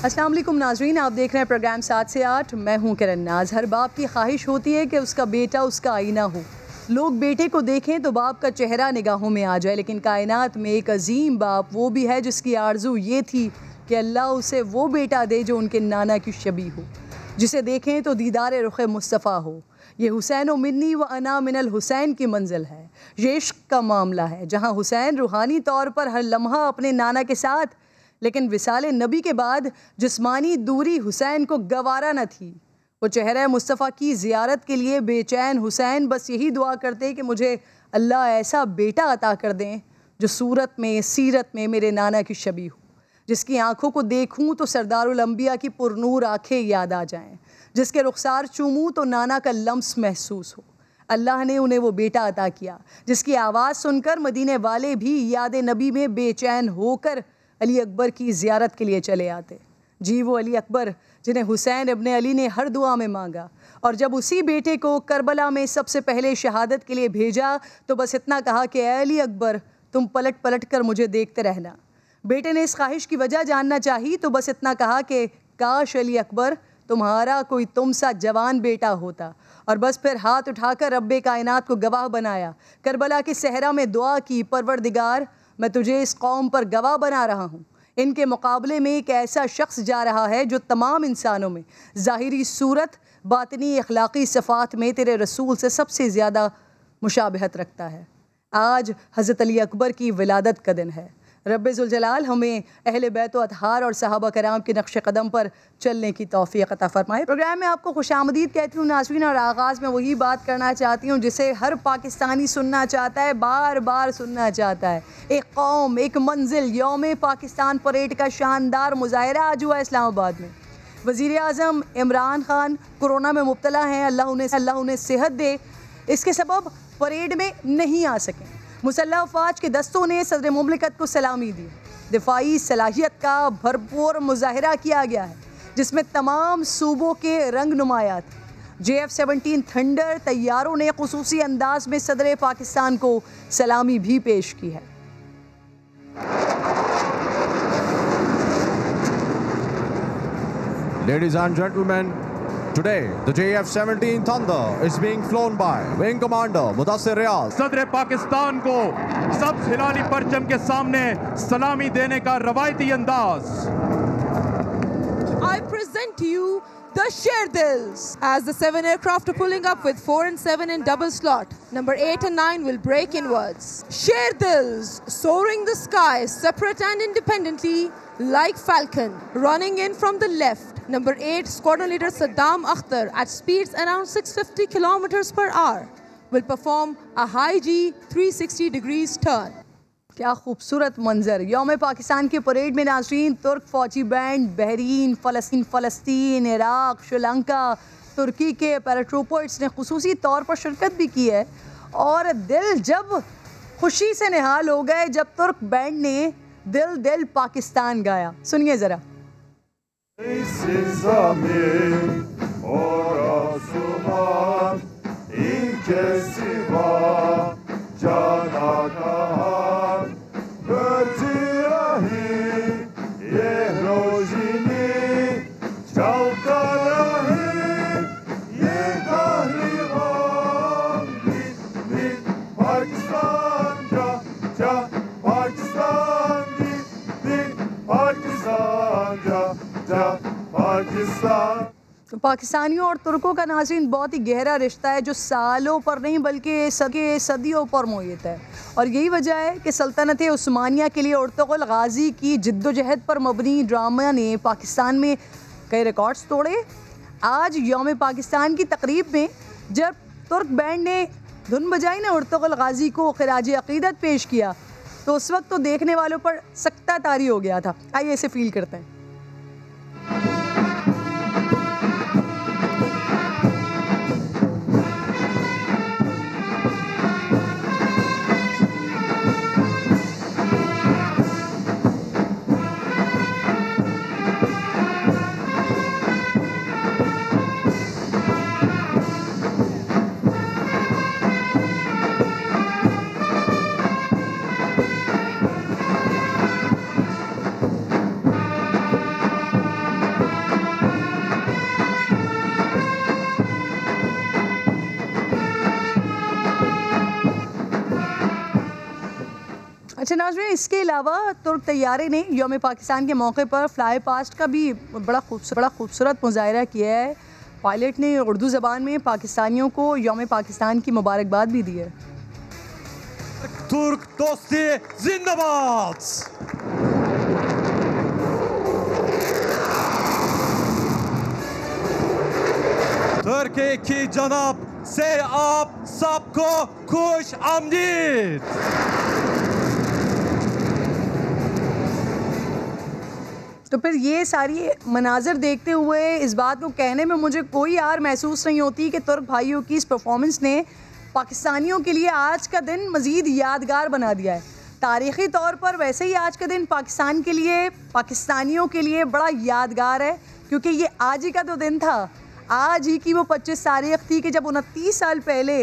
अस्सलाम वालेकुम नाज़रीन, आप देख रहे हैं प्रोग्राम 7 से 8। मैं हूं किरण नाज। हर बाप की ख्वाहिश होती है कि उसका बेटा उसका आईना हो। लोग बेटे को देखें तो बाप का चेहरा निगाहों में आ जाए, लेकिन कायनात में एक अजीम बाप वो भी है जिसकी आरज़ू ये थी कि अल्लाह उसे वो बेटा दे जो उनके नाना की शबी हो, जिसे देखें तो दीदार रुख़ मुस्तफ़ा हो। ये हुसैन व मिन्नी व अना मिनल हुसैन की मंजिल है। ये इश्क का मामला है जहाँ हुसैन रूहानी तौर पर हर लम्हा अपने नाना के साथ, लेकिन विसाले नबी के बाद जिस्मानी दूरी हुसैन को गवारा न थी। वो चेहरा मुस्तफ़ा की ज़ियारत के लिए बेचैन हुसैन बस यही दुआ करते कि मुझे अल्लाह ऐसा बेटा अता कर दें जो सूरत में सीरत में मेरे नाना की शबी हो, जिसकी आँखों को देखूं तो सरदारुल अंबिया की पुरनूर आँखें याद आ जाएं, जिसके रुखसार चूमूं तो नाना का लम्स महसूस हो। अल्लाह ने उन्हें वो बेटा अता किया जिसकी आवाज़ सुनकर मदीने वाले भी याद नबी में बेचैन होकर अली अकबर की ज़ियारत के लिए चले आते। जी वो अली अकबर जिन्हें हुसैन इब्ने अली ने हर दुआ में मांगा, और जब उसी बेटे को करबला में सबसे पहले शहादत के लिए भेजा तो बस इतना कहा कि ऐ अली अकबर, तुम पलट पलट कर मुझे देखते रहना। बेटे ने इस ख्वाहिश की वजह जानना चाही तो बस इतना कहा कि काश अली अकबर तुम्हारा कोई तुम सा जवान बेटा होता, और बस फिर हाथ उठाकर रब्बे कायनात को गवाह बनाया। करबला के सहरा में दुआ की, परवरदिगार मैं तुझे इस कौम पर गवाह बना रहा हूँ। इनके मुकाबले में एक ऐसा शख्स जा रहा है जो तमाम इंसानों में ज़ाहिरी सूरत, बातिनी अखलाक़ी सफ़ात में तेरे रसूल से सबसे ज़्यादा मुशाबहत रखता है। आज हज़रत अली अकबर की विलादत का दिन है। रब्बे ज़ुल जलाल हमें अहले बैत व अतहार और सहाबा कराम के नक्श कदम पर चलने की तौफ़ीक़ अता फ़रमाए। प्रोग्राम में आपको खुशामदीद कहती हूँ नाज़रीन, और आगाज़ में वही बात करना चाहती हूँ जिसे हर पाकिस्तानी सुनना चाहता है, बार बार सुनना चाहता है। एक कौम, एक मंजिल, यौम पाकिस्तान परेड का शानदार मुज़ाहरा आज हुआ इस्लामाबाद में। वज़ीर आज़म इमरान खान कोरोना में मुब्तला हैं, अल्लाह उन्हें सेहत दे। इसके सबब परेड में नहीं आ सकें। मुसल्लह अफ़वाज के दस्तों ने सदर मुमलिकत को सलामी दी। दिफाई सलाहियत का भरपूर मुज़ाहरा किया गया है जिसमें तमाम सूबों के रंग नुमाया थे। JF-17 थंडर तैयारों ने ख़ुसूसी अंदाज में सदर पाकिस्तान को सलामी भी पेश की है। Ladies and gentlemen, today the JF-17 Thunder is being flown by Wing Commander Mudassir Riaz. सदर पाकिस्तान को सब्ज़ हिलाली परचम के सामने सलामी देने का रवायती अंदाज। I present to you the Sherdils. As the 7 aircraft are pulling up with 4 and 7 in double slot, number 8 and 9 will break inwards. Sherdils soaring the sky separate and independently like falcon, running in from the left. Number 8 squadron leader Saddam Akhtar at speeds around 650 kilometers per hour will perform a high G 360 degrees turn. क्या खूबसूरत मंजर। यौम पाकिस्तान के parade में नाज़रीन तुर्क फ़ौजी band Bahrain, फ़लस्तीन, Iraq, Sri Lanka, तुर्की के पैराट्रूपर्स ने ख़ुसूसी तौर पर शिरकत भी की है, और दिल जब खुशी से निहाल हो गए जब तुर्क बैंड ने दिल दिल पाकिस्तान गाया। सुनिए ज़रा। तो पाकिस्तानियों और तुर्कों का नाज़रीन बहुत ही गहरा रिश्ता है जो सालों पर नहीं बल्कि सदियों पर मुय्यत है, और यही वजह है कि सल्तनत उस्मानिया के लिए उर्तुगल गाज़ी की जिद्दोजहद पर मबनी ड्रामा ने पाकिस्तान में कई रिकॉर्ड्स तोड़े। आज यौम पाकिस्तान की तकरीब में जब तुर्क बैंड ने धुन बजाई ना, उर्तुगल गाज़ी को खिराज अक़ीदत पेश किया, तो उस वक्त तो देखने वालों पर सख्ता तारी हो गया था। आइए इसे फील करते हैं। अच्छा नाज़रीन, इसके अलावा तुर्क तैयारे ने यौम पाकिस्तान के मौके पर फ्लाई पास्ट का भी बड़ा खूबसूरत मुजाहरा किया है। पायलट ने उर्दू ज़बान में पाकिस्तानियों को यौम पाकिस्तान की मुबारकबाद भी दी है। तुर्क दोस्ती जिंदाबाद। तुर्की की जनाब से आप सबको खुश आमदीद। तो फिर ये सारी मनाज़र देखते हुए इस बात को कहने में मुझे कोई यार महसूस नहीं होती कि तुर्क भाइयों की इस परफॉर्मेंस ने पाकिस्तानियों के लिए आज का दिन मज़ीद यादगार बना दिया है। तारीख़ी तौर पर वैसे ही आज का दिन पाकिस्तान के लिए, पाकिस्तानियों के लिए बड़ा यादगार है, क्योंकि ये आज ही का तो दिन था। आज ही की वो 25 तारीख़ थी कि जब 29 साल पहले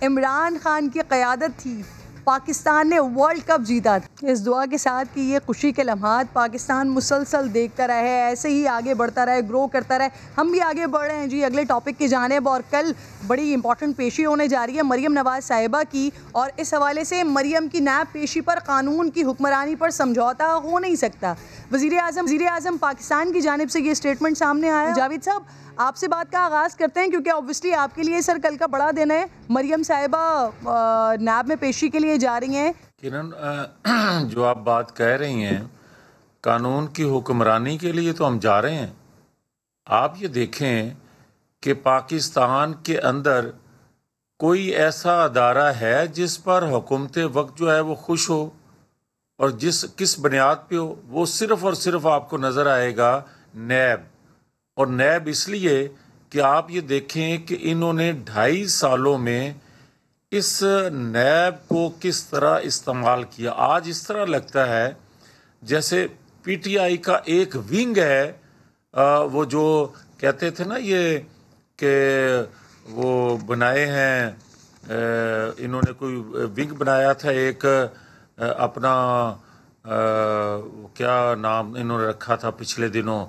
इमरान खान की क़यादत थी, पाकिस्तान ने वर्ल्ड कप जीता था। इस दुआ के साथ कि ये खुशी के लम्हात पाकिस्तान मुसलसल देखता रहे, ऐसे ही आगे बढ़ता रहे, ग्रो करता रहे। हम भी आगे बढ़ रहे हैं जी अगले टॉपिक की जानिब, और कल बड़ी इंपॉर्टेंट पेशी होने जा रही है मरियम नवाज़ साहिबा की, और इस हवाले से मरियम की नैब पेशी पर कानून की हुक्मरानी पर समझौता हो नहीं सकता। वज़ीर आज़म पाकिस्तान की जानिब से ये स्टेटमेंट सामने आया। जावेद साहब, आपसे बात का आगाज़ करते हैं, क्योंकि ऑब्वियसली आपके लिए सर कल का बड़ा दिन है। मरियम साहिबा नैब में पेशी के लिए जा रही हैं। किरण, जो आप बात कह रही हैं कानून की हुक्मरानी के लिए, तो हम जा रहे हैं। आप ये देखें कि पाकिस्तान के अंदर कोई ऐसा अदारा है जिस पर हुकूमत वक्त जो है वो खुश हो, और किस बुनियाद पे हो, वो सिर्फ़ और सिर्फ आपको नज़र आएगा नैब। और नैब इसलिए कि आप ये देखें कि इन्होंने 2.5 सालों में इस नैब को किस तरह इस्तेमाल किया। आज इस तरह लगता है जैसे पीटीआई का एक विंग है, वो जो कहते थे ना ये कि वो बनाए हैं, इन्होंने कोई विंग बनाया था एक अपना, क्या नाम इन्होंने रखा था पिछले दिनों,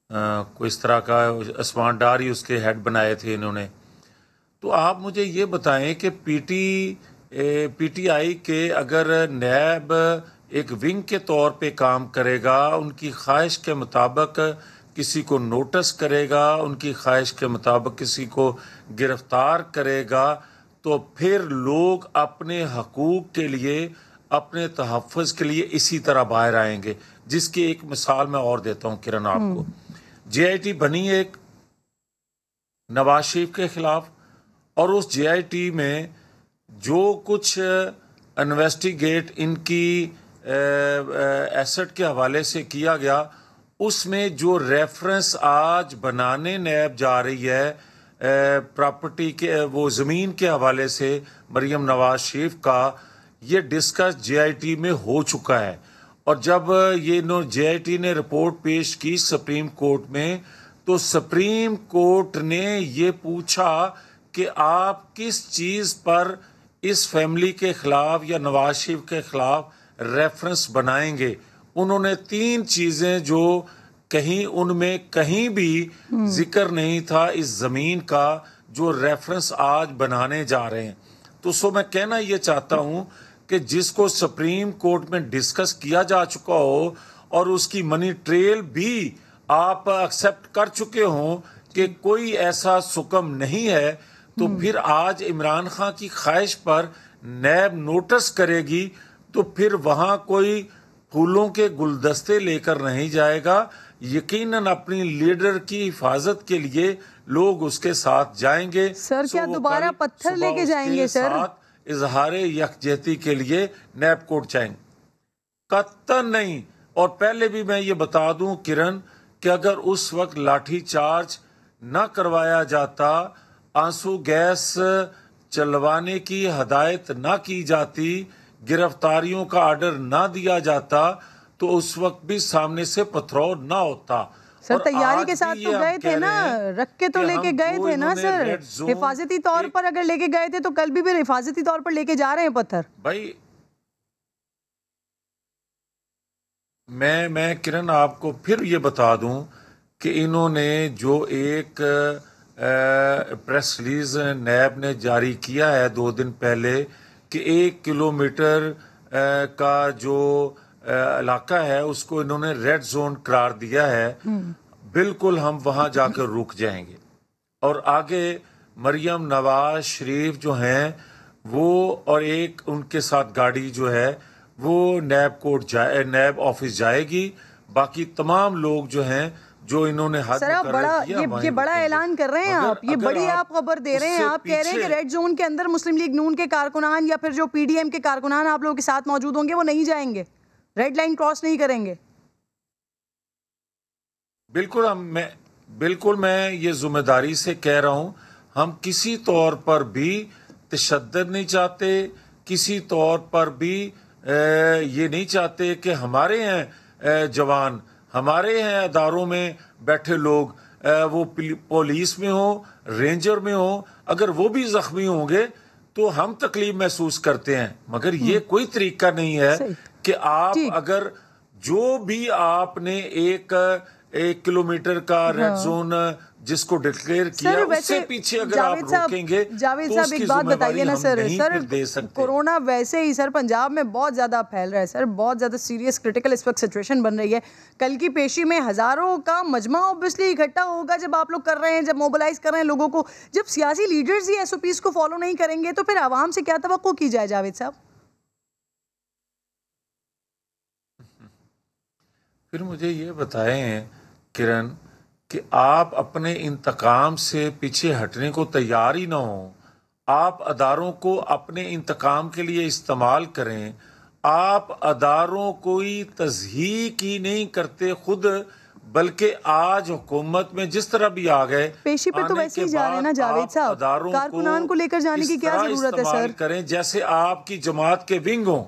कोई इस तरह का आसमानदार ही उसके हेड बनाए थे इन्होंने। तो आप मुझे ये बताएं कि पीटीआई के अगर नैब एक विंग के तौर पे काम करेगा, उनकी ख्वाहिश के मुताबिक किसी को नोटिस करेगा, उनकी ख्वाहिश के मुताबिक किसी को गिरफ्तार करेगा, तो फिर लोग अपने हकूक़ के लिए, अपने तहफ़्फ़ुज़ के लिए इसी तरह बाहर आएंगे। जिसकी एक मिसाल मैं और देता हूँ किरण आपको। JIT बनी एक नवाज शरीफ के ख़िलाफ़, और उस JIT में जो कुछ इन्वेस्टिगेट इनकी एसेट के हवाले से किया गया, उसमें जो रेफरेंस आज बनाने नैब जा रही है प्रॉपर्टी के, वो ज़मीन के हवाले से मरियम नवाज शरीफ का, ये डिस्कस JIT में हो चुका है। और जब ये JIT ने रिपोर्ट पेश की सुप्रीम कोर्ट में, तो सुप्रीम कोर्ट ने ये पूछा कि आप किस चीज़ पर इस फैमिली के ख़िलाफ़ या नवाज शरीफ के ख़िलाफ़ रेफरेंस बनाएंगे। उन्होंने 3 चीज़ें जो कहीं उनमें कहीं भी जिक्र नहीं था इस ज़मीन का, जो रेफरेंस आज बनाने जा रहे हैं। तो सो मैं कहना ये चाहता हूँ कि जिसको सुप्रीम कोर्ट में डिस्कस किया जा चुका हो और उसकी मनी ट्रेल भी आप एक्सेप्ट कर चुके हों कि कोई ऐसा सुकम नहीं है, तो फिर आज इमरान खान की ख्वाहिश पर नैब नोटिस करेगी, तो फिर वहाँ कोई फूलों के गुलदस्ते लेकर नहीं जाएगा। यकीनन अपनी लीडर की हिफाजत के लिए लोग उसके साथ जाएंगे। सर क्या दोबारा पत्थर लेके जाएंगे सर? इजहारे यकजहती के लिए नैब कोर्ट जाएंगे? कतई नहीं। और पहले भी मैं ये बता दूं किरण कि अगर उस वक्त लाठी चार्ज न करवाया जाता, आंसू गैस चलवाने की हदायत न की जाती, गिरफ्तारियों का आर्डर न दिया जाता, तो उस वक्त भी सामने से पथराव ना होता। सर तैयारी के साथ तो गए थे ना, रख के तो लेके गए थे ना सर। हिफाजती तौर पर अगर लेके गए थे तो कल भी फिर हिफाजती तौर पर लेके जा रहे हैं पत्थर। भाई मैं किरण आपको फिर ये बता दूं कि इन्होंने जो एक प्रेस रिलीज नैब ने जारी किया है 2 दिन पहले कि 1 किलोमीटर का जो इलाका है उसको इन्होंने रेड जोन करार दिया है, बिल्कुल हम वहां जाकर रुक जाएंगे। और आगे मरियम नवाज शरीफ जो हैं वो और एक उनके साथ गाड़ी जो है वो नैब ऑफिस जाएगी। बाकी तमाम लोग जो हैं जो इन्होंने हाथ सर, आप बड़ा ये बड़ा ऐलान कर रहे हैं आप, ये बड़ी आप खबर दे रहे हैं। आप कह रहे हैं कि रेड जोन के अंदर मुस्लिम लीग नून के कारकुनान या फिर जो पीडीएम के कारकुनान आप लोगों के साथ मौजूद होंगे वो नहीं जाएंगे, रेड लाइन क्रॉस नहीं करेंगे। बिल्कुल मैं ये जिम्मेदारी से कह रहा हूं, हम किसी तौर पर भी तशद्दुद नहीं चाहते, किसी तौर पर भी ये नहीं चाहते कि हमारे हैं जवान, हमारे हैं अदारों में बैठे लोग, वो पुलिस में हो, रेंजर में हो, अगर वो भी जख्मी होंगे तो हम तकलीफ महसूस करते हैं। मगर ये कोई तरीका नहीं है कि आप अगर जो भी आपने एक किलोमीटर का रेड जोन जिसको डिक्लेयर किया उससे पीछे अगर आप रोकेंगे जावेद साहब एक बात बताइए ना सर, कोरोना वैसे ही सर पंजाब में बहुत ज्यादा फैल रहा है सर, बहुत ज्यादा सीरियस क्रिटिकल इस वक्त सिचुएशन बन रही है। कल की पेशी में हजारों का मजमा ऑब्वियसली इकट्ठा होगा जब आप लोग कर रहे हैं, जब मोबिलाइज कर रहे हैं लोगों को। जब सियासी लीडर्स ही एसओपीज को फॉलो नहीं करेंगे तो फिर आवाम से क्या तवक्को की जाए जावेद साहब? फिर मुझे ये बताएं किरण कि आप अपने इंतकाम से पीछे हटने को तैयार ही ना हो, आप अदारों को अपने इंतकाम के लिए इस्तेमाल करें। आप अदारों कोई तज़हीक ही नहीं करते खुद, बल्कि आज हुकूमत में जिस तरह भी आ गए पेशी पे तो वैसे ही जा रहे हैं ना जावेद साहब, कारकुनान को लेकर जाने की क्या जरूरत है सर? करें जैसे आपकी जमात के विंग हो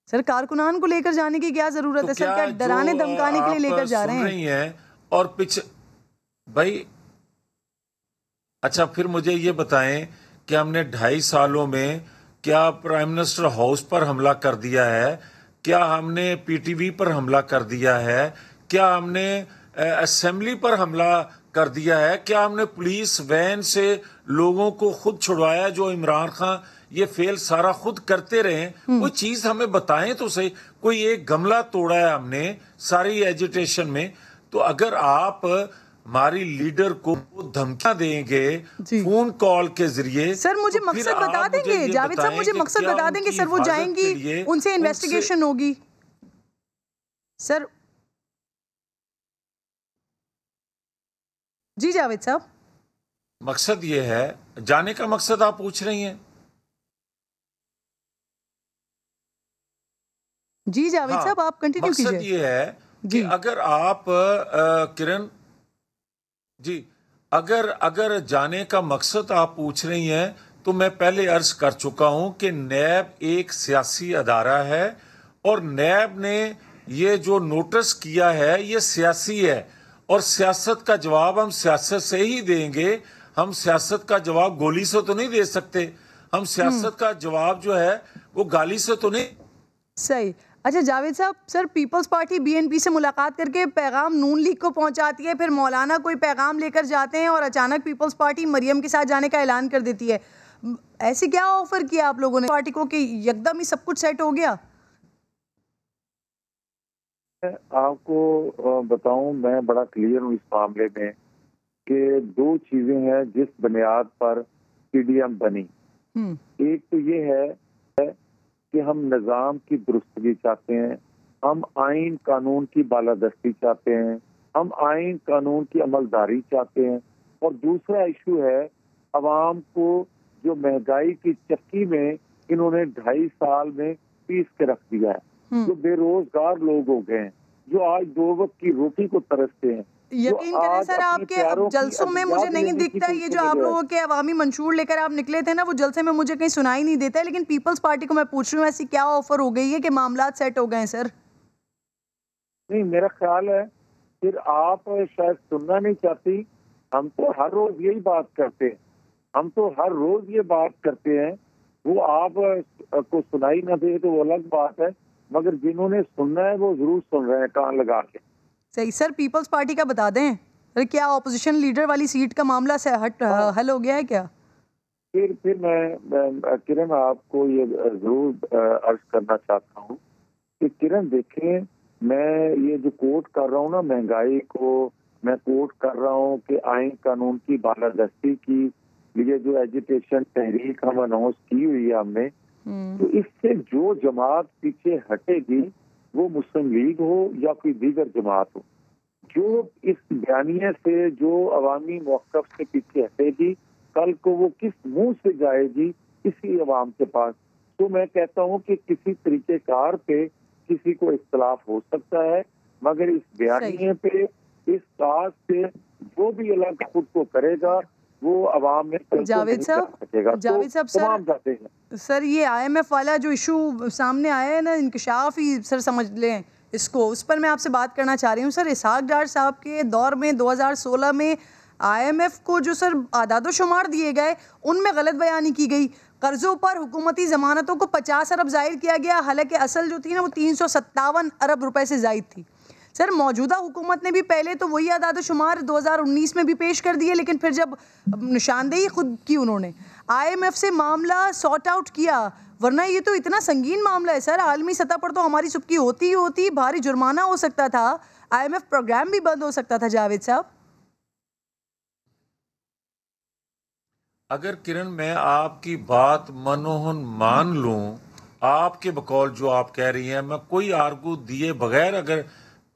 सर, कारकुनान को लेकर जाने की क्या जरूरत है सर? क्या डराने धमकाने के लिए लेकर जा रहे हैं? और पीछे भाई अच्छा, फिर मुझे ये बताएं कि हमने 2.5 सालों में क्या प्राइम मिनिस्टर हाउस पर हमला कर दिया है, क्या हमने पीटीवी पर हमला कर दिया है, क्या हमने असेंबली पर हमला कर दिया है, क्या हमने पुलिस वैन से लोगों को खुद छुड़वाया जो इमरान खान ये फेल सारा खुद करते रहे? कोई चीज हमें बताएं तो सही। कोई एक गमला तोड़ा है हमने सारी एजिटेशन में? तो अगर आप हमारी लीडर को धमकियां देंगे फोन कॉल के जरिए, सर मुझे मकसद बता देंगे जावेद साहब, मुझे मकसद बता देंगे सर, वो जाएंगी उनसे इन्वेस्टिगेशन होगी सर। जी जावेद साहब, मकसद ये है, जाने का मकसद आप पूछ रही हैं? जी जावेद साहब आप कंटिन्यू कीजिए। मकसद ये है कि अगर आप किरण जी अगर जाने का मकसद आप पूछ रही हैं तो मैं पहले अर्ज कर चुका हूं कि नैब एक सियासी अदारा है और नैब ने ये जो नोटिस किया है ये सियासी है और सियासत का जवाब हम सियासत से ही देंगे। हम सियासत का जवाब गोली से तो नहीं दे सकते, हम सियासत का जवाब जो है वो गाली से तो नहीं। सही। अच्छा जावेद साहब, सर पीपल्स पार्टी बीएनपी से मुलाकात करके पैगाम नून लीग को पहुंचाती है, फिर मौलाना कोई पैगाम लेकर जाते हैं और अचानक पीपल्स पार्टी मरियम के साथ जाने का ऐलान कर देती है। ऐसे क्या ऑफर किया आप लोगों ने पार्टी को कि एकदम ही सब कुछ सेट हो गया? आपको बताऊं, मैं बड़ा क्लियर हूँ इस मामले में कि 2 चीजें हैं जिस बुनियाद पर पीडीएम बनी। एक तो ये है कि हम निज़ाम की दुरुस्तगी चाहते हैं, हम आइन कानून की बालादस्ती चाहते हैं, हम आइन कानून की अमलदारी चाहते हैं। और दूसरा इशू है अवाम को जो महंगाई की चक्की में इन्होंने 2.5 साल में पीस के रख दिया है, जो बेरोजगार लोग हो गए हैं, जो आज 2 वक्त की रोटी को तरसते हैं। यकीन करें सर, आपके जलसों में मुझे नहीं दिखता ये जो आप लोगों के अवामी मंशूर लेकर आप निकले थे ना, वो जलसे में मुझे कहीं सुनाई नहीं देता है। लेकिन पीपल्स पार्टी को मैं पूछ रही हूँ ऐसी क्या ऑफर हो गई है कि मामला सेट हो गए हैं सर? नहीं, मेरा ख्याल है फिर आप शायद सुनना नहीं चाहती। हम तो हर रोज यही बात करते हैं, हम तो हर रोज ये बात करते हैं, वो आप को सुनाई ना दे तो वो अलग बात है, मगर जिन्होंने सुनना है वो जरूर सुन रहे हैं कान लगा के। सही। सर पीपल्स पार्टी का बता दें, अरे क्या ऑपोजिशन लीडर वाली सीट का मामला से हल हो गया है क्या? फिर मैं किरण आपको ये जरूर अर्ज करना चाहता हूँ कि किरण देखें, मैं ये जो कोट कर रहा हूँ ना, महंगाई को मैं कोट कर रहा हूँ कि आइन कानून की बालादस्ती की लिए जो एजुटेशन तहरीक हम अनाउंस की हुई है हमने, तो इससे जो जमात पीछे हटेगी वो मुस्लिम लीग हो या कोई दीगर जमात हो, जो इस बयानिए से जो अवामी मौक़िफ़ से पीछे हटेगी, कल को वो किस मुंह से जाएगी इसी अवाम के पास। तो मैं कहता हूँ कि किसी तरीक़ेकार पे किसी को इख्तलाफ हो सकता है, मगर इस बयानिए पे, इस बात से जो भी अलग खुद को करेगा वो अवाम में जावेद साहब सर ये IMF वाला जो इशू सामने आया है ना, इंकशाफ ही सर समझ लें इसको, उस पर मैं आपसे बात करना चाह रही हूँ सर। इसहाक डार साहब के दौर में 2016 में IMF को जो सर आदादोशुमार दिए गए उनमें गलत बयानी की गई, कर्जों पर हुकूमती ज़मानतों को 50 अरब जाहिर किया गया, हालांकि असल जो थी ना वो 357 अरब रुपए से जायद थी। सर मौजूदा हुकूमत ने भी पहले तो वही आदादोशुमार 2019 में भी पेश कर दिए, लेकिन फिर जब निशानदेही खुद की उन्होंने IMF से मामला सॉर्ट आउट किया, वरना ये तो इतना संगीन मामला है सर, आलमी सतह पर तो हमारी सुबकी होती ही होती, भारी जुर्माना हो सकता था, IMF प्रोग्राम भी बंद हो सकता था। जावेद साहब अगर किरण मैं आपकी बात मनोहन मान लूं, आपके बकौल जो आप कह रही हैं, मैं कोई आर्गू दिए बगैर अगर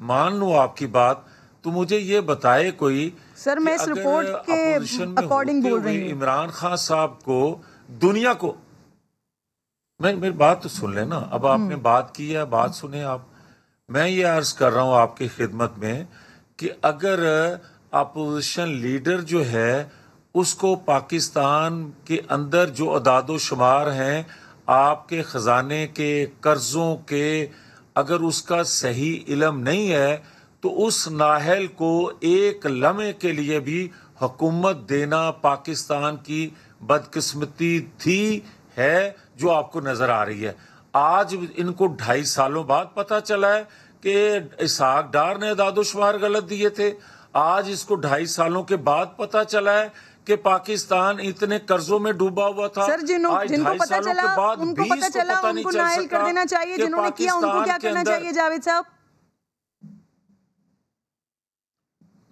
मान लूं आपकी बात, तो मुझे ये बताए कोई सर, मैं इस रिपोर्ट के अकॉर्डिंग बोल रही हूं। इमरान खान साहब को दुनिया को, मेरी बात तो सुन लेना, अब आपने बात की है, बात सुने आप। मैं ये अर्ज कर रहा हूं आपकी खिदमत में कि अगर अपोजिशन लीडर जो है उसको पाकिस्तान के अंदर जो अदादो शुमार हैं आपके खजाने के कर्जों के, अगर उसका सही इल्म नहीं है तो उस नाहल को एक लम्हे के लिए भी हुकूमत देना पाकिस्तान की बदकिस्मती थी, है, जो आपको नजर आ रही है। आज इनको 2.5 सालों बाद पता चला है कि इसहाक डार ने अदादोशुमार गलत दिए थे। आज इसको 2.5 सालों के बाद पता चला है कि पाकिस्तान इतने कर्जों में डूबा हुआ था। सर जिनको पता चला उनको पता चला, उनको नाइल कर देना चाहिए, जिन्होंने किया उनको क्या करना चाहिए जावेद साहब?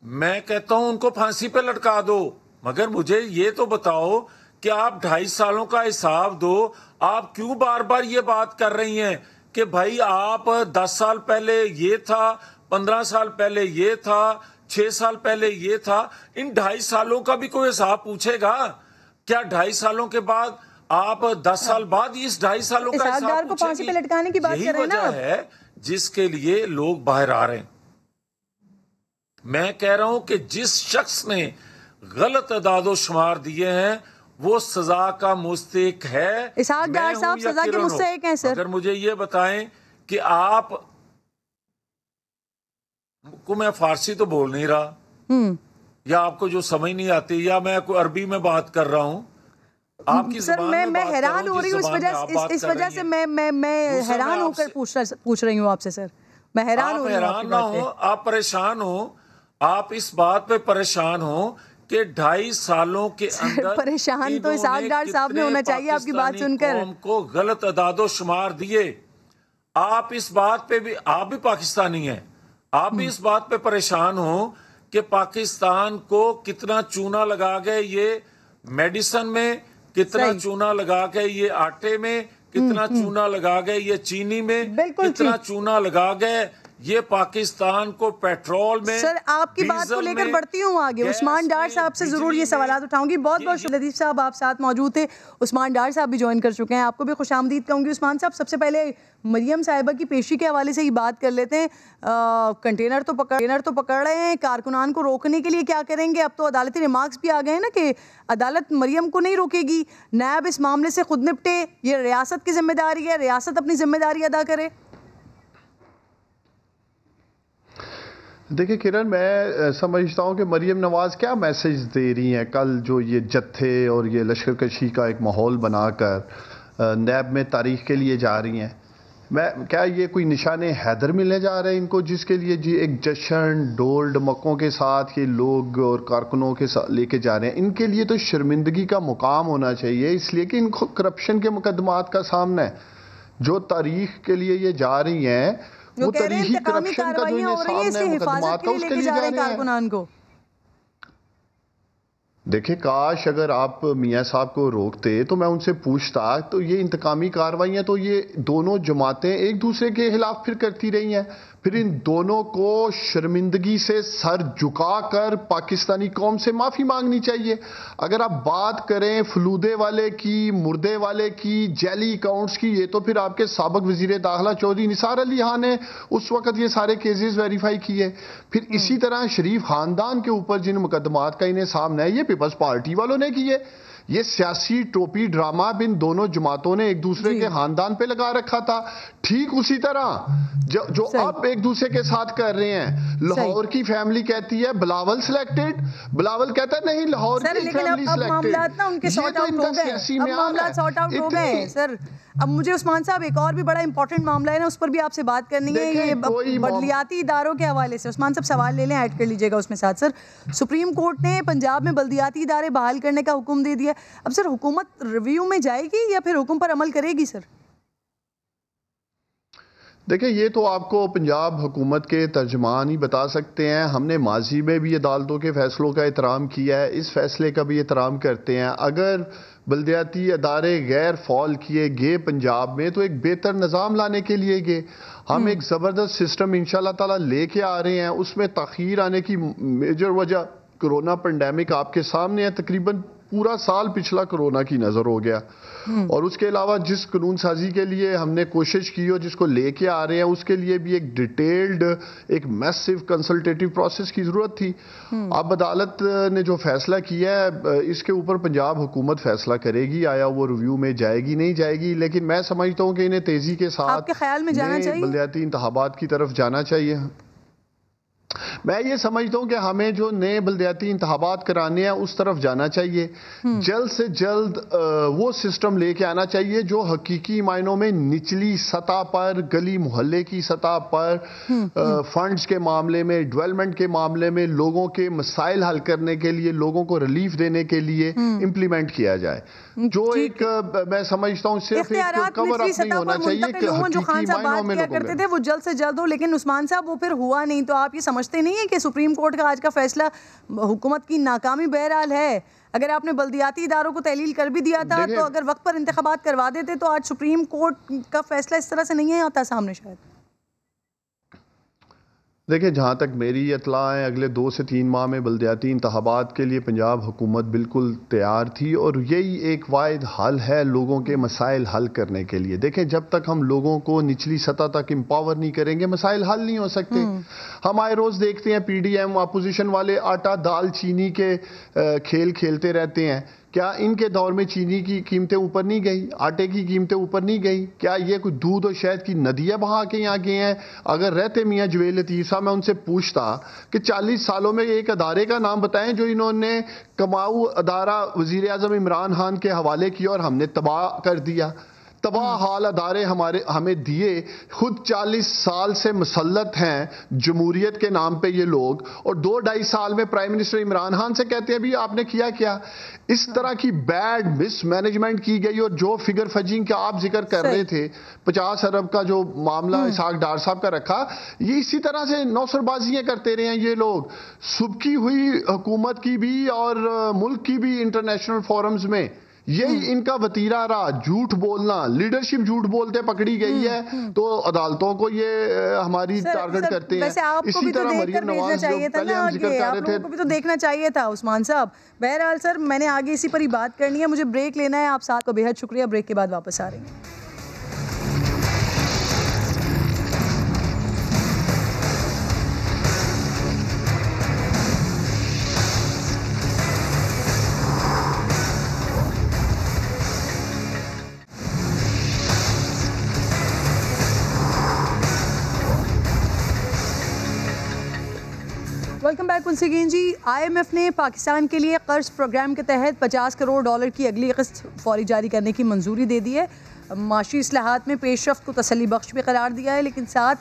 मैं कहता हूं उनको फांसी पे लटका दो, मगर मुझे ये तो बताओ कि आप 2.5 सालों का हिसाब दो। आप क्यों बार बार ये बात कर रही हैं कि भाई आप 10 साल पहले ये था, 15 साल पहले ये था, 6 साल पहले ये था? इन 2.5 सालों का भी कोई हिसाब पूछेगा क्या? 2.5 सालों के बाद आप 10 साल बाद इस 2.5 सालों का हिसाब को फांसी पे लटकाने की बात कर रहे हैं ना? यही वजह है जिसके लिए लोग बाहर आ रहे हैं। मैं कह रहा हूं कि जिस शख्स ने गलत अदादो शुमार दिए हैं वो सजा का मुस्तहिक है। इसहाक डार साहब सजा के मुस्तहिक हैं सर। अगर मुझे ये बताएं कि आप को, मैं फारसी तो बोल नहीं रहा, या आपको जो समझ नहीं आती, या मैं कोई अरबी में बात कर रहा हूं आपकी सर, मैं हैरान हो रही हूँ इस वजह से मैं हैरान होकर पूछ रही हूँ आपसे सर। मैं हैरान हो रही हूँ। हैरान ना हो, आप परेशान हो, आप इस बात पे परेशान हो कि 2.5 सालों के अंदर परेशान तो इसहाक डार साहब ने होना चाहिए आपकी बात सुनकर। कौम को गलत अदादो शुमार दिए। आप इस बात पे भी, आप भी पाकिस्तानी हैं, आप भी इस बात पे परेशान हो कि पाकिस्तान को कितना चूना लगा गए ये मेडिसिन में, कितना चूना लगा गए ये आटे में, कितना चूना लगा गए ये चीनी में, कितना चूना लगा गए ये पाकिस्तान को पेट्रोल में। सर आपकी बात को लेकर बढ़ती हूँ आगे। उस्मान डार साहब से जरूर ये सवाल उठाऊंगी। बहुत बहुत शुक्रिया लतीफ साहब, आप साथ मौजूद थे। उस्मान डार साहब भी ज्वाइन कर चुके हैं, आपको भी खुशामदीद कहूंगी। उस्मान साहब, सबसे पहले मरियम साहिबा की पेशी के हवाले से ही बात कर लेते हैं। कंटेनर तो पकड़ रहे हैं, कारकुनान को रोकने के लिए क्या करेंगे? अब तो अदालती रिमार्क्स भी आ गए हैं ना कि अदालत मरियम को नहीं रोकेगी, नैब इस मामले से खुद निपटे, ये रियासत की जिम्मेदारी है, रियासत अपनी जिम्मेदारी अदा करे। देखिए किरण, मैं समझता हूँ कि मरियम नवाज़ क्या मैसेज दे रही हैं। कल जो ये जत्थे और ये लश्कर कशी का एक माहौल बनाकर नैब में तारीख के लिए जा रही हैं, क्या ये कोई निशाने हैदर मिलने जा रहे हैं इनको, जिसके लिए जी एक जश्न ढोल ढमकों के साथ ये लोग और कारकुनों के साथ लेके जा रहे हैं? इनके लिए तो शर्मिंदगी का मुकाम होना चाहिए, इसलिए कि इनको करप्शन के मुकदमात का सामना है। जो तारीख के लिए ये जा रही हैं वो तारीखी करप्शन का जो इन्हें सामना है मुकदमात का, उसके लिए जा रहे हैं। देखिए, काश अगर आप मियाँ साहब को रोकते तो मैं उनसे पूछता, तो ये इंतकामी कार्रवाइयाँ तो ये दोनों जमातें एक दूसरे के खिलाफ फिर करती रही हैं, फिर इन दोनों को शर्मिंदगी से सर झुकाकर पाकिस्तानी कौम से माफ़ी मांगनी चाहिए। अगर आप बात करें फलूदे वाले की, मुर्दे वाले की, जैली अकाउंट्स की, ये तो फिर आपके साबिक वजीर दाखिला चौधरी निसार अली खान ने उस वक्त ये सारे केसेस वेरीफाई किए। फिर इसी तरह शरीफ खानदान के ऊपर जिन मुकदमात का इन्हें सामना है, ये पीपल्स पार्टी वालों ने किए। ये सियासी टोपी ड्रामा इन दोनों जमातों ने एक दूसरे के खानदान पे लगा रखा था। ठीक उसी तरह जो अब एक दूसरे के साथ कर रहे हैं। लाहौर की फैमिली कहती है बिलावल सिलेक्टेड, बिलावल कहता है नहीं लाहौर की फैमिली सिलेक्टेड। सर अब मुझे उस्मान साहब एक और भी बड़ा इंपॉर्टेंट मामला है ना, उस पर भी आपसे बात करनी है। ये बल्दियाती इदारों के हवाले से उस्मान साहब सवाल ले लें, ऐड कर लीजिएगा उसमें साथ। सर, सुप्रीम कोर्ट ने पंजाब में बल्दियाती इदारे बहाल करने का हुक्म दे दिया। अब सर हुकूमत रिव्यू में जाएगी या फिर हुक्म पर अमल करेगी? सर देखिए, ये तो आपको पंजाब हुकूमत के तर्जमान ही बता सकते हैं। हमने माजी में भी अदालतों के फैसलों का एहतराम किया है, इस फैसले का भी एहतराम करते हैं। अगर बल्दियाती अदारे गैर फॉल किए गए पंजाब में तो एक बेहतर निज़ाम लाने के लिए गए। हम एक ज़बरदस्त सिस्टम इंशाल्लाह ताला लेके आ रहे हैं। उसमें तख़ीर आने की मेजर वजह कोरोना पेंडेमिक आपके सामने है। तकरीबन पूरा साल पिछला कोरोना की नज़र हो गया, और उसके अलावा जिस कानून साजी के लिए हमने कोशिश की और जिसको लेके आ रहे हैं, उसके लिए भी एक डिटेल्ड, एक मैसिव कंसल्टेटिव प्रोसेस की ज़रूरत थी। अब अदालत ने जो फैसला किया है, इसके ऊपर पंजाब हुकूमत फैसला करेगी, आया वो रिव्यू में जाएगी नहीं जाएगी। लेकिन मैं समझता हूँ कि इन्हें तेज़ी के साथ आपके ख्याल में जाना चाहिए, बल्दियाती इंतखाबात की तरफ जाना चाहिए। मैं ये समझता हूँ कि हमें जो नए बल्दियाती इंतखाबात कराने हैं उस तरफ जाना चाहिए। जल्द से जल्द वो सिस्टम लेके आना चाहिए जो हकीकी मायनों में निचली सतह पर, गली मोहल्ले की सतह पर, फंड्स के मामले में, डेवलपमेंट के मामले में लोगों के मसाइल हल करने के लिए, लोगों को रिलीफ देने के लिए इम्प्लीमेंट किया जाए। जो एक मैं समझता हूँ सिर्फ एक कवर अप नहीं होना चाहिए कि हकीकी मायनों में लोग करते थे वो जल्द से जल्द हो। लेकिन उस्मान साहब वो फिर हुआ नहीं, तो आप ये समझते नहीं है कि सुप्रीम कोर्ट का आज का फैसला हुकूमत की नाकामी बहरहाल है? अगर आपने बल्दियाती इदारों को तहलील कर भी दिया था तो अगर वक्त पर इंतखाबात करवा देते तो आज सुप्रीम कोर्ट का फैसला इस तरह से नहीं आता सामने शायद। देखिए, जहाँ तक मेरी इत्तला है, अगले 2 से 3 माह में बल्दियाती इंतखाबात के लिए पंजाब हुकूमत बिल्कुल तैयार थी, और यही एक वाहिद हल है लोगों के मसाइल हल करने के लिए। देखें, जब तक हम लोगों को निचली सतह तक एम्पावर नहीं करेंगे, मसाइल हल नहीं हो सकते। हम आए रोज़ देखते हैं PDM अपोजिशन वाले आटा दाल चीनी के खेल खेलते रहते हैं। क्या इनके दौर में चीनी की कीमतें ऊपर नहीं गई, आटे की कीमतें ऊपर नहीं गई? क्या ये कोई दूध और शहद की नदियाँ बहा के यहाँ गए हैं? अगर रहते मियाँ जवेद लतीफ़ साहब, मैं उनसे पूछता कि 40 सालों में एक अदारे का नाम बताएं जो इन्होंने कमाऊ अदारा वज़ीर आज़म इमरान खान के हवाले किया और हमने तबाह कर दिया। तबाह हाल अदारे हमें दिए। खुद 40 साल से मुसल्लत हैं जमहूरियत के नाम पे ये लोग, और 2-2.5 साल में प्राइम मिनिस्टर इमरान खान से कहते हैं भी आपने किया क्या? इस तरह की बैड मिसमैनेजमेंट की गई। और जो फिगर फजिंग का आप जिक्र कर रहे थे, 50 अरब का जो मामला इसहाक डार साहब का रखा, ये इसी तरह से नौसरबाजियां करते रहे हैं ये लोग। सुबकी हुई हुकूमत की भी और मुल्क की भी इंटरनेशनल फोरम्स में यही इनका वतीरा रहा, झूठ बोलना। लीडरशिप झूठ बोलते पकड़ी गई है तो अदालतों को ये हमारी टारगेट करते हैं। इसी तरह मरियम नवाज जो पहले हम जिक्र कर रहे थे, आपको भी तो देखना चाहिए था उस्मान साहब। बहरहाल सर, मैंने आगे इसी पर ही बात करनी है, मुझे ब्रेक लेना है। आप साथ को बेहद शुक्रिया। ब्रेक के बाद वापस आ रहे हैं। वेलकम बैक उनसे अगेन जी। IMF ने पाकिस्तान के लिए कर्ज प्रोग्राम के तहत $50 करोड़ की अगली किस्त फौरी जारी करने की मंजूरी दे दी है। माशी इस्लाहात में पेशरफ्त को तसल्ली बख्श भी करार दिया है, लेकिन साथ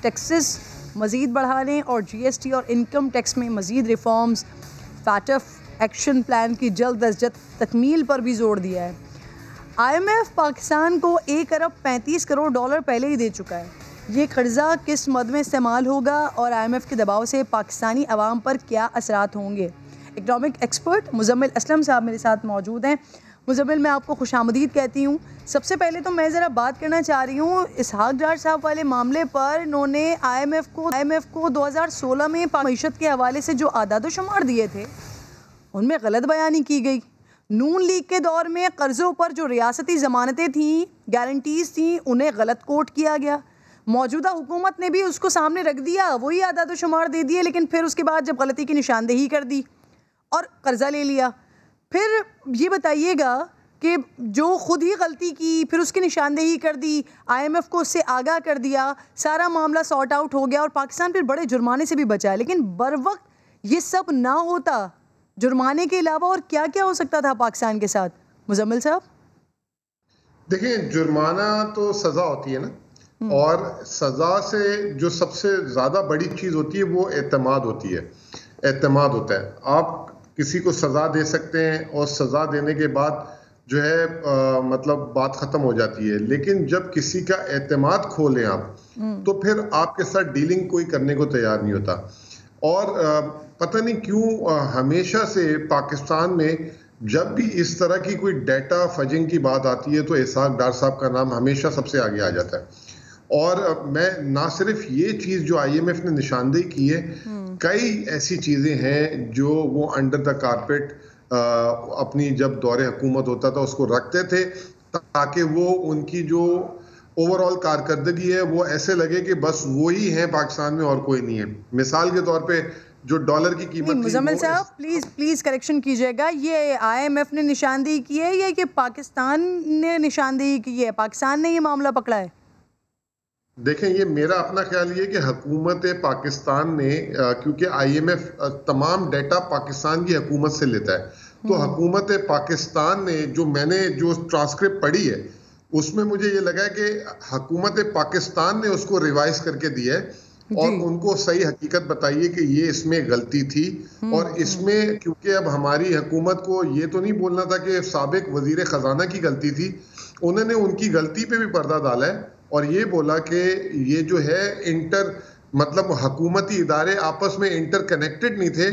टैक्सेस मज़ीद बढ़ाने और GST और इनकम टैक्स में मज़ीद रिफॉर्म्स, फैटफ एक्शन प्लान की जल्द अज जल्द तकमील पर भी जोर दिया है। IMF पाकिस्तान को $1 अरब 35 करोड़ पहले ही दे चुका है। ये कर्जा किस मद में इस्तेमाल होगा और IMF के दबाव से पाकिस्तानी अवाम पर क्या असरात होंगे? इकनॉमिक एक्सपर्ट मुजम्मिल असलम साहब मेरे साथ मौजूद हैं। मुजम्मिल, मैं आपको खुशामदीद कहती हूँ। सबसे पहले तो मैं ज़रा बात करना चाह रही हूँ इसहाक डार साहब वाले मामले पर। इन्होंने IMF को 2016 में मईशत के हवाले से जो आदाद शुमार दिए थे उनमें गलत बयानी की गई। नून लीग के दौर में कर्ज़ों पर जो रियासती ज़मानतें थीं, गारंटीज़ थीं, उन्हें गलत कोट किया गया। मौजूदा हुकूमत ने भी उसको सामने रख दिया, वही आदाद शुमार दे दिए, लेकिन फिर उसके बाद जब गलती की निशानदेही कर दी और कर्ज़ा ले लिया। फिर ये बताइएगा कि जो खुद ही गलती की फिर उसकी निशानदेही कर दी, IMF को उससे आगाह कर दिया, सारा मामला सॉर्ट आउट हो गया और पाकिस्तान फिर बड़े जुर्माने से भी बचा है। लेकिन बर वक्त ये सब ना होता, जुर्माने के अलावा और क्या क्या हो सकता था पाकिस्तान के साथ? मुजम्मिल साहब देखिए, जुर्माना तो सज़ा होती है ना, और सज़ा से जो सबसे ज़्यादा बड़ी चीज़ होती है वो एतमाद होती है। एतमाद होता है, आप किसी को सज़ा दे सकते हैं और सज़ा देने के बाद जो है मतलब बात ख़त्म हो जाती है, लेकिन जब किसी का एतमाद खो लें आप तो फिर आपके साथ डीलिंग कोई करने को तैयार नहीं होता। और पता नहीं क्यों हमेशा से पाकिस्तान में जब भी इस तरह की कोई डाटा फजिंग की बात आती है तो इसहाक डार साहब का नाम हमेशा सबसे आगे आ जाता है। और मैं ना सिर्फ ये चीज़ जो IMF ने निशानदेही की है, कई ऐसी चीज़ें हैं जो वो अंडर द कारपेट अपनी जब दौरे हुकूमत होता था उसको रखते थे ताकि वो उनकी जो ओवरऑल कारकर्दगी है वो ऐसे लगे कि बस वो ही है पाकिस्तान में और कोई नहीं है। मिसाल के तौर पे जो डॉलर की कीमत, मुजम्मिल साहब प्लीज करेक्शन कीजिएगा, ये IMF ने निशानदेही की है या कि पाकिस्तान ने निशानदेही की है? पाकिस्तान ने ये मामला पकड़ा है? देखें, ये मेरा अपना ख्याल ये कि हुकूमत पाकिस्तान ने क्योंकि IMF तमाम डाटा पाकिस्तान की हुकूमत से लेता है, तो हुकूमत पाकिस्तान ने मैंने जो ट्रांसक्रिप्ट पढ़ी है उसमें मुझे ये लगा है कि हुकूमत पाकिस्तान ने उसको रिवाइज करके दिया है और उनको सही हकीकत बताइए कि ये इसमें गलती थी। और इसमें क्योंकि अब हमारी हुकूमत को ये तो नहीं बोलना था कि साबिक वजीर खजाना की गलती थी, उन्होंने उनकी गलती पे भी पर्दा डाला है और ये बोला कि ये जो है मतलब हुकूमती इदारे आपस में इंटर कनेक्टेड नहीं थे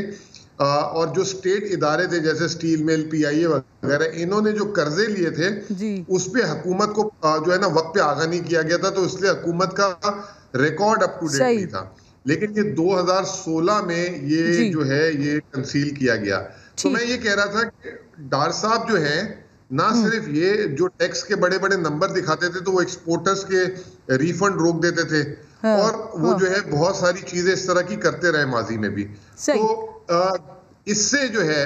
और जो स्टेट इदारे थे जैसे स्टील मिल, PIA वगैरह, इन्होंने जो कर्जे लिए थे उस पे हुकूमत को जो है ना वक्त पे आगाह नहीं किया गया था, तो इसलिए हुकूमत का रिकॉर्ड अप टू डेट नहीं था। लेकिन ये 2016 में ये जो है ये कंसील किया गया। तो मैं ये कह रहा था कि डार साहब जो है ना सिर्फ ये जो टैक्स के बड़े बड़े नंबर दिखाते थे तो वो एक्सपोर्टर्स के रिफंड रोक देते थे और वो जो है बहुत सारी चीजें इस तरह की करते रहे माजी में भी। तो इससे जो है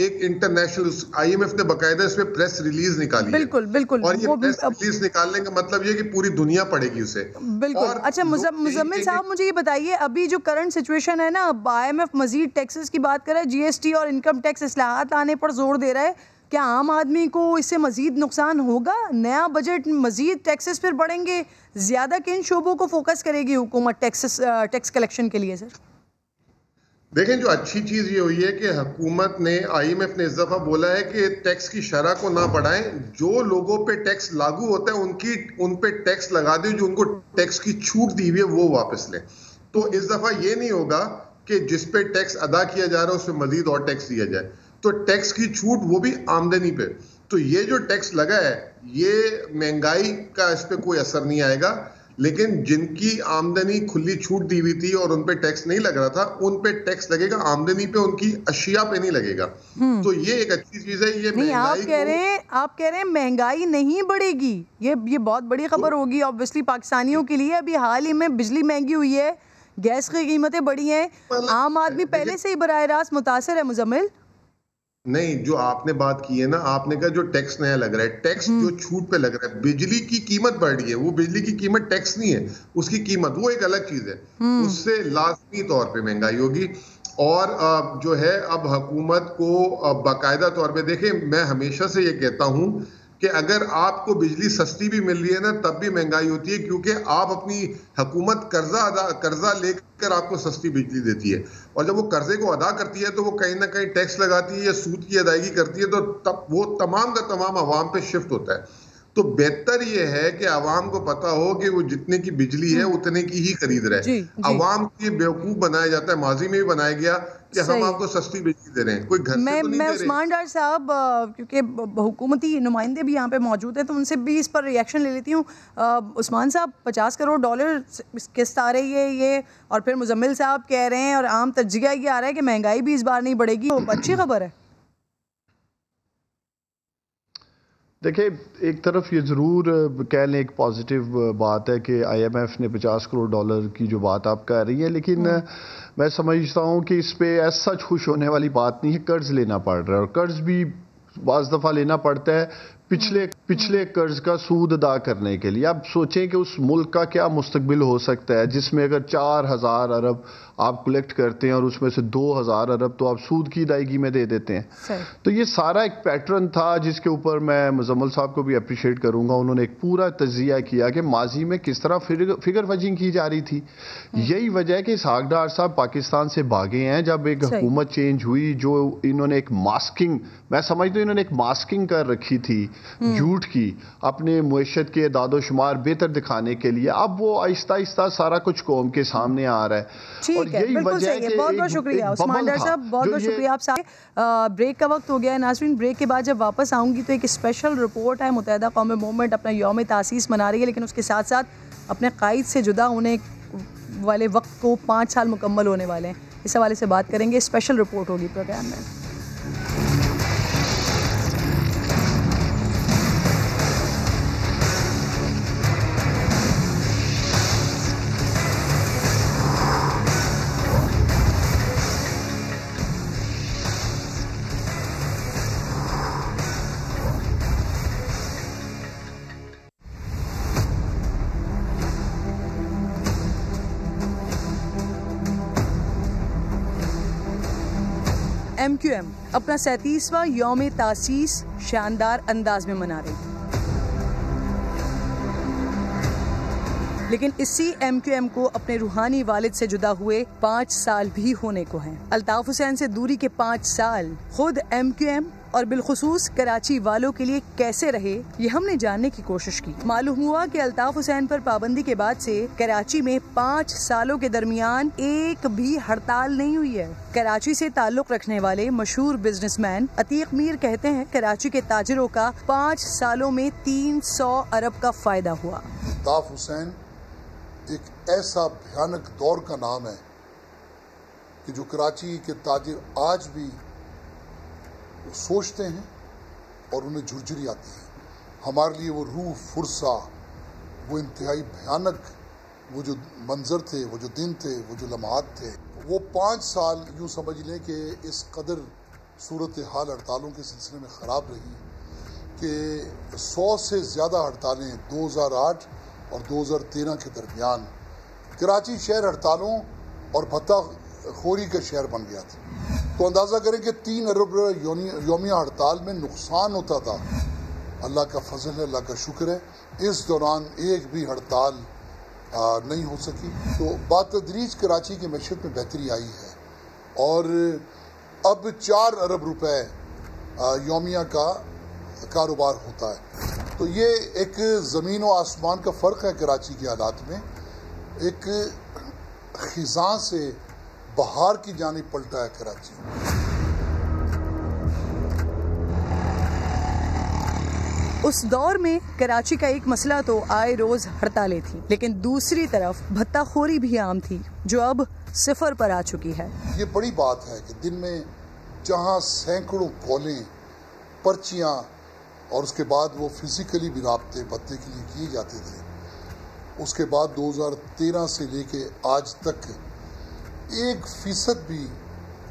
एक इंटरनेशनल IMF ने बकायदा इस पे प्रेस रिलीज निकाली बिल्कुल और ये प्रेस रिलीज निकालने का मतलब ये कि पूरी दुनिया पढ़ेगी उसे। बिल्कुल। अच्छा मुजम्मिल साहब, मुझे ये बताइए, अभी जो करंट सिचुएशन है ना, IMF मजीद टैक्सेस की बात कर रहा है, GST और इनकम टैक्स इस्लाहात लाने पर जोर दे रहा है, क्या आम आदमी को इससे मजीद नुकसान होगा? नया बजट मजीद टैक्सेस फिर बढ़ेंगे, ज्यादा किन शोबों को फोकस करेगी हुकूमत टैक्स कलेक्शन के लिए? सर देखें, जो अच्छी चीज ये हुई है कि हुकूमत ने, IMF ने इस दफा बोला है कि टैक्स की शरह को ना बढ़ाएं, जो लोगों पे टैक्स लागू होता है उन पे टैक्स लगा दें, जो उनको टैक्स की छूट दी हुई है वो वापस लें। तो इस दफा ये नहीं होगा कि जिस पे टैक्स अदा किया जा रहा है उस पर मजीद और टैक्स दिया जाए, तो टैक्स की छूट वो भी आमदनी पे। तो ये जो टैक्स लगा है ये महंगाई का इस पे कोई असर नहीं आएगा, लेकिन जिनकी आमदनी खुली छूट दी हुई थी और उन पे टैक्स नहीं लग रहा था उन पे टैक्स लगेगा, आमदनी पे, उनकी अशिया पे नहीं लगेगा। तो ये एक अच्छी चीज है। ये नहीं, आप कह रहे हैं महंगाई नहीं बढ़ेगी, ये बहुत बड़ी खबर होगी ऑब्वियसली पाकिस्तानियों के लिए। अभी हाल ही में बिजली महंगी हुई है, गैस की कीमतें बढ़ी हैं, आम आदमी पहले से ही बराह रास्त मुतासर है। मुजम्मिल नहीं, जो आपने बात की है ना, आपने कहा जो टैक्स नया लग रहा है, टैक्स जो छूट पे लग रहा है, बिजली की कीमत बढ़ रही है, वो बिजली की कीमत टैक्स नहीं है, उसकी कीमत वो एक अलग चीज है, उससे लाजमी तौर पे महंगाई होगी। और जो है अब हुकूमत को बाकायदा तौर पे देखें, मैं हमेशा से ये कहता हूं कि अगर आपको बिजली सस्ती भी मिल रही है ना तब भी महंगाई होती है, क्योंकि आप अपनी हुकूमत कर्जा लेकर आपको सस्ती बिजली देती है, और जब वो कर्जे को अदा करती है तो वो कहीं ना कहीं टैक्स लगाती है या सूद की अदायगी करती है, तो तब वो तमाम का तमाम आवाम पे शिफ्ट होता है। तो बेहतर ये है कि आवाम को पता हो कि वो जितने की बिजली है उतने की ही खरीद रहे। आवाम को ये बेवकूफ बनाया जाता है, माजी में भी बनाया गया कि हम आपको सस्ती बिजली दे रहे हैं, कोई घर से तो नहीं दे रहे। उस्मान डार साहब, क्योंकि हुकूमती नुमाइंदे भी यहाँ पे मौजूद हैं तो उनसे भी इस पर रिएक्शन ले लेती हूँ। उस्मान साहब, $50 करोड़ किस्त आ रही है ये, और फिर मुजम्मिल साहब कह रहे हैं और आम तज्जिया ये आ रहा है कि महंगाई भी इस बार नहीं बढ़ेगी, तो अच्छी खबर है। देखिए, एक तरफ ये ज़रूर कह लें एक पॉजिटिव बात है कि IMF ने $50 करोड़ की जो बात आप कह रही है, लेकिन मैं समझता हूँ कि इस पे ऐसा सच खुश होने वाली बात नहीं है। कर्ज लेना पड़ रहा है, और कर्ज भी बाज़ दफ़ा लेना पड़ता है पिछले कर्ज का सूद अदा करने के लिए। अब सोचें कि उस मुल्क का क्या मुस्तकबिल हो सकता है जिसमें अगर 4000 अरब आप कलेक्ट करते हैं और उसमें से 2000 अरब तो आप सूद की अदायगी में दे देते हैं। तो ये सारा एक पैटर्न था जिसके ऊपर मैं मुजम्मिल साहब को भी अप्रिशिएट करूंगा। उन्होंने एक पूरा तजिया किया कि माजी में किस तरह फिगर वजिंग की जा रही थी। यही वजह है कि इसहाक डार साहब पाकिस्तान से भागे हैं। जब एक हुकूमत चेंज हुई, जो इन्होंने एक मास्किंग, मैं समझता हूँ इन्होंने एक मास्किंग कर रखी थी झूठ की, अपने मुआशरत के दादोशुमार बेहतर दिखाने के लिए, अब वो आहिस्ता आहिस्ता सारा कुछ कौम के सामने आ रहा है। और यही वजह है कि बहुत बहुत शुक्रिया उस्मान डार साहब, बहुत बहुत शुक्रिया आप साहब। ब्रेक का वक्त हो गया है नाज़रीन। ब्रेक के बाद जब वापस आऊँगी तो एक स्पेशल रिपोर्ट है। मुत्तहिदा कौम मूवमेंट अपना यौम तासीस मना रही है, लेकिन उसके साथ साथ अपने कायद से जुदा होने वाले वक्त को 5 साल मुकम्मल होने वाले हैं। इस हवाले से बात करेंगे, स्पेशल रिपोर्ट होगी प्रोग्राम में। MQM अपना 37वां यौम तासीस शानदार अंदाज में मना रही है, लेकिन इसी MQM को अपने रूहानी वालिद से जुदा हुए 5 साल भी होने को हैं। अल्ताफ हुसैन से दूरी के 5 साल खुद MQM और बिलखुसूस कराची वालों के लिए कैसे रहे, ये हमने जानने की कोशिश की। मालूम हुआ कि अल्ताफ हुसैन पर पाबंदी के बाद से कराची में 5 सालों के दरमियान एक भी हड़ताल नहीं हुई है। कराची से ताल्लुक रखने वाले मशहूर बिजनेसमैन अतीक मीर कहते हैं कराची के ताजिरों का 5 सालों में 300 अरब का फायदा हुआ। अल्ताफ हुसैन एक ऐसा भयानक दौर का नाम है कि जो कराची के ताजिर आज भी सोचते हैं और उन्हें झुरझुरी आती है। हमारे लिए वो रूह फुरसा, वो इंतहाई भयानक वो जो मंजर थे, वो जो दिन थे, वो जो लम्हात थे, वो 5 साल यूँ समझ लें कि इस कदर सूरत हाल हड़तालों के सिलसिले में ख़राब रही कि 100 से ज़्यादा हड़तालें 2008 और 2013 के दरमियान कराची शहर हड़तालों और भत्ताखोरी का शहर बन गया था। तो अंदाज़ा करें कि 3 अरब यौमिया हड़ताल में नुकसान होता था। अल्लाह का फजल है, अल्लाह का शुक्र है, इस दौरान एक भी हड़ताल नहीं हो सकी। तो बातदरीज कराची की मैशत में बेहतरी आई है और अब 4 अरब रुपए यौमिया का कारोबार होता है। तो ये एक ज़मीन व आसमान का फ़र्क है कराची के हालात में। एक खिज़ां से बाहर की जानिब पलटा है कराची। उस दौर में कराची का एक मसला तो आए रोज हड़तालें थी, लेकिन दूसरी तरफ भत्ताखोरी भी आम थी जो अब 0 पर आ चुकी है। ये बड़ी बात है कि दिन में जहां सैकड़ों कॉलें, पर्चियां और उसके बाद वो फिजिकली भी राब्ते भत्ते के लिए किए जाते थे, उसके बाद 2013 से लेके आज तक 1% भी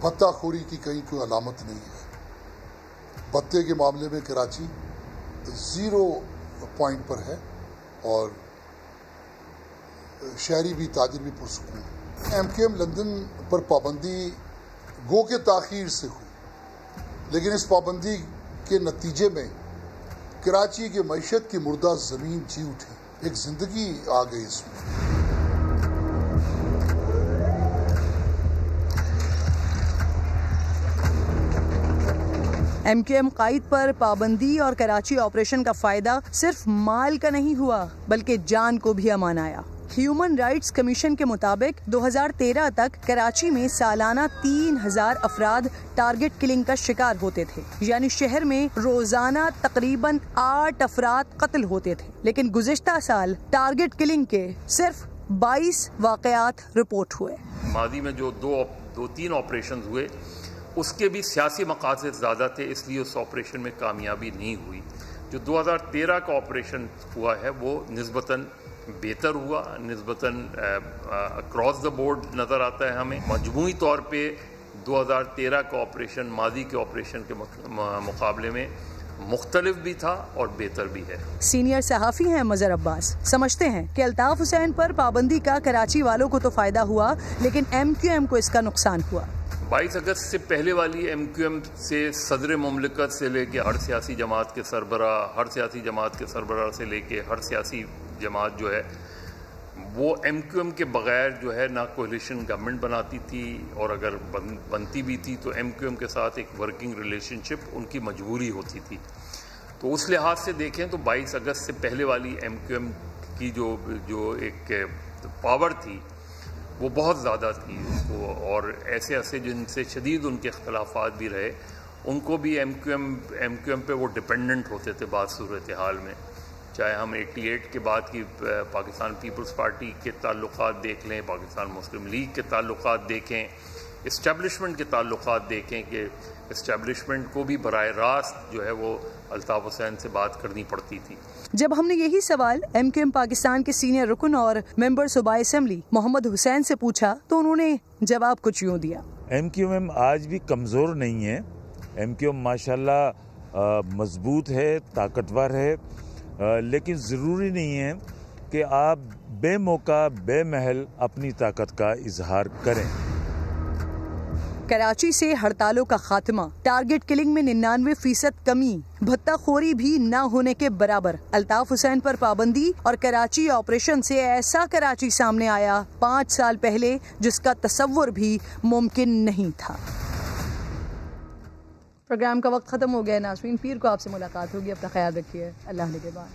भत्ताखोरी की कहीं कोई अलामत नहीं है। भत्ते के मामले में कराची 0 पॉइंट पर है और शहरी भी ताजिर भी पुरसुकून। MQM लंदन पर पाबंदी गो के ताखीर से हुई, लेकिन इस पाबंदी के नतीजे में कराची की मईशत की मुर्दा ज़मीन जी उठी, एक ज़िंदगी आ गई इसमें। MQM कायद पर पाबंदी और कराची ऑपरेशन का फायदा सिर्फ माल का नहीं हुआ बल्कि जान को भी अमान आया। ह्यूमन राइट्स कमीशन के मुताबिक 2013 तक कराची में सालाना 3000 अफराद टारगेट किलिंग का शिकार होते थे, यानी शहर में रोजाना तकरीबन 8 अफराद कत्ल होते थे। लेकिन गुज़िश्ता साल टारगेट किलिंग के सिर्फ 22 वाक़यात रिपोर्ट हुए। मादी में जो दो तीन ऑपरेशन हुए उसके भी सियासी मकासद ज़्यादा थे, इसलिए उस ऑपरेशन में कामयाबी नहीं हुई। जो 2013 का ऑपरेशन हुआ है वो निस्बतन बेहतर हुआ, निस्बतन अक्रॉस द बोर्ड नज़र आता है हमें। मजमूई तौर पे 2013 का ऑपरेशन मादी के ऑपरेशन के मुकाबले में मुख्तलिफ भी था और बेहतर भी है। सीनियर सहाफ़ी हैं मज़हर अब्बास, समझते हैं कि अल्ताफ़ हुसैन पर पाबंदी का कराची वालों को तो फ़ायदा हुआ लेकिन MQM को इसका नुकसान हुआ। 22 अगस्त से पहले वाली MQM से सदर मुमलिकत से लेके हर सियासी जमात के सरबरा, हर सियासी जमात के सरबरा से लेके हर सियासी जमात जो है वो MQM के बग़ैर जो है ना कोलिशन गवर्नमेंट बनाती थी, और अगर बनती भी थी तो MQM के साथ एक वर्किंग रिलेशनशिप उनकी मजबूरी होती थी। तो उस लिहाज से देखें तो 22 अगस्त से पहले वाली MQM की जो एक पावर थी वो बहुत ज़्यादा थी उसको, और ऐसे जिनसे शदीद उनके अख्तलाफात भी रहे उनको भी MQM पे वो डिपेंडेंट होते थे बाद सूरत हाल में। चाहे हम 88 के बाद की पाकिस्तान पीपल्स पार्टी के ताल्लुकात देख लें, पाकिस्तान मुस्लिम लीग के ताल्लुकात देखें, इस्टेब्लिशमेंट के ताल्लुकात देखें कि इस्टेब्लिशमेंट को भी बराह रास्त जो है वो अल्ताफ़ हुसैन से बात करनी पड़ती थी। जब हमने यही सवाल MQM पाकिस्तान के सीनियर रुकन और मेंबर सूबाई असेंबली मोहम्मद हुसैन से पूछा तो उन्होंने जवाब कुछ यूँ दिया। MQM आज भी कमज़ोर नहीं है। MQM माशाल्लाह मजबूत है, ताकतवर है, लेकिन ज़रूरी नहीं है कि आप बेमौका बेमहल अपनी ताकत का इजहार करें। कराची से हड़तालों का खात्मा, टारगेट किलिंग में 99% कमी, भत्ताखोरी भी न होने के बराबर, अल्ताफ हुसैन पर पाबंदी और कराची ऑपरेशन से ऐसा कराची सामने आया 5 साल पहले जिसका तसव्वुर भी मुमकिन नहीं था। प्रोग्राम का वक्त खत्म हो गया। नाज़रीन, पीर को आपसे मुलाकात होगी। अपना ख्याल रखिए। अल्लाह ने के बाद।